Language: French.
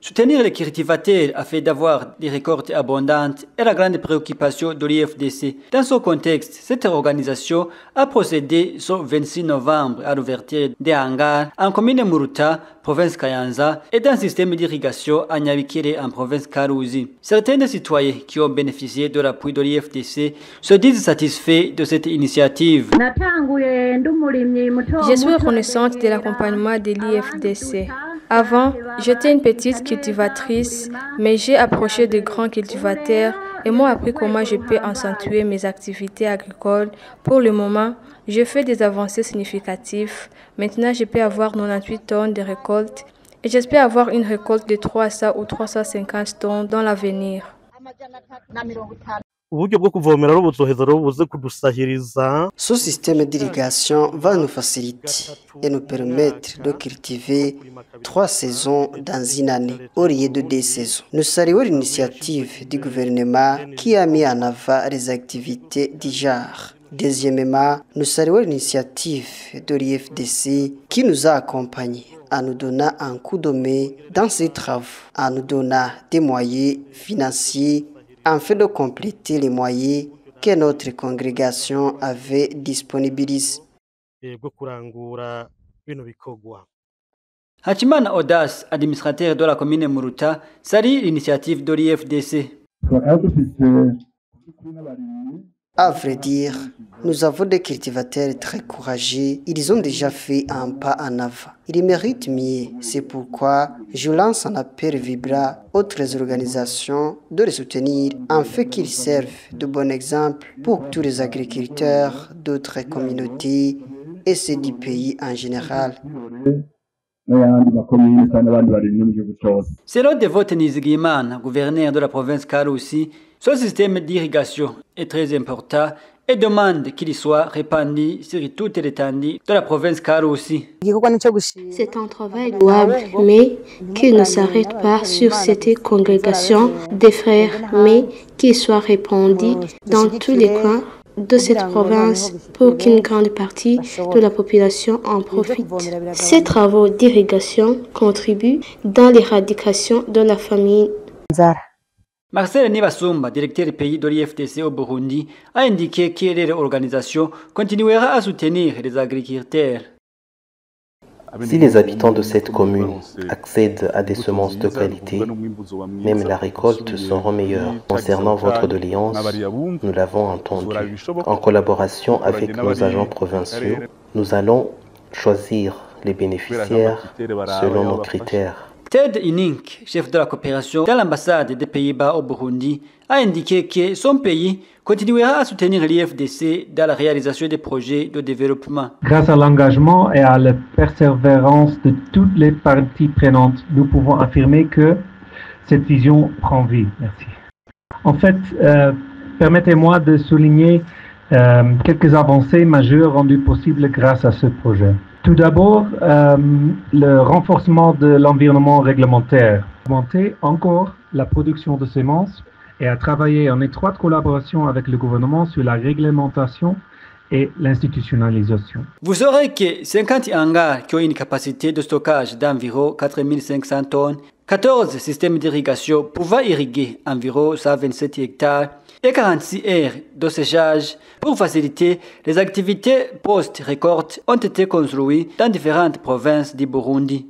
Soutenir les cultivateurs afin d'avoir des récoltes abondantes est la grande préoccupation de l'IFDC. Dans ce contexte, cette organisation a procédé ce 26 novembre à l'ouverture des hangars en commune Muruta, province Kayanza, et d'un système d'irrigation à Nyabikere en province Karuzi. Certains citoyens qui ont bénéficié de l'appui de l'IFDC se disent satisfaits de cette initiative. Je suis reconnaissante de l'accompagnement de l'IFDC. Avant, j'étais une petite cultivatrice, mais j'ai approché de grands cultivateurs et m'ont appris comment je peux accentuer mes activités agricoles. Pour le moment, je fais des avancées significatives. Maintenant, je peux avoir 98 tonnes de récolte et j'espère avoir une récolte de 300 ou 350 tonnes dans l'avenir. Ce système d'irrigation va nous faciliter et nous permettre de cultiver 3 saisons dans une année au lieu de 2 saisons. Nous saluons l'initiative du gouvernement qui a mis en avant les activités du genre. Deuxièmement, nous saluons l'initiative de l'IFDC qui nous a accompagnés en nous donnant un coup de main dans ces travaux, en nous donnant des moyens financiers afin de compléter les moyens que notre congrégation avait disponibilisés. Hachimana Odas, administrateur de la commune Muruta, salue l'initiative de l'IFDC. À vrai dire, nous avons des cultivateurs très courageux. Ils ont déjà fait un pas en avant. Ils méritent mieux. C'est pourquoi je lance un appel vibrant aux autres organisations de les soutenir afin qu'ils servent de bon exemple pour tous les agriculteurs d'autres communautés et ceux du pays en général. Selon Devote Nizigimana, gouverneur de la province Karusi, ce système d'irrigation est très important et demande qu'il soit répandu sur toute l'étendue de la province Karusi. C'est un travail louable, mais qu'il ne s'arrête pas sur cette congrégation des frères, mais qu'il soit répandu dans tous les coins de cette province pour qu'une grande partie de la population en profite. Ces travaux d'irrigation contribuent dans l'éradication de la famine. Marcel Nibasumba, directeur du pays de l'IFDC au Burundi, a indiqué que l'organisation continuera à soutenir les agriculteurs. Si les habitants de cette commune accèdent à des semences de qualité, même la récolte sera meilleure. Concernant votre doléance, nous l'avons entendu. En collaboration avec nos agents provinciaux, nous allons choisir les bénéficiaires selon nos critères. Ted Inink, chef de la coopération dans l'ambassade des Pays-Bas au Burundi, a indiqué que son pays continuera à soutenir l'IFDC dans la réalisation des projets de développement. Grâce à l'engagement et à la persévérance de toutes les parties prenantes, nous pouvons affirmer que cette vision prend vie. Merci. En fait, permettez-moi de souligner quelques avancées majeures rendues possibles grâce à ce projet. Tout d'abord, le renforcement de l'environnement réglementaire, augmenter encore la production de semences et à travailler en étroite collaboration avec le gouvernement sur la réglementation et l'institutionnalisation. Vous saurez que 50 hangars qui ont une capacité de stockage d'environ 4500 tonnes, 14 systèmes d'irrigation pouvant irriguer environ 127 hectares et 46 aires de séchage pour faciliter les activités post-récolte ont été construits dans différentes provinces du Burundi.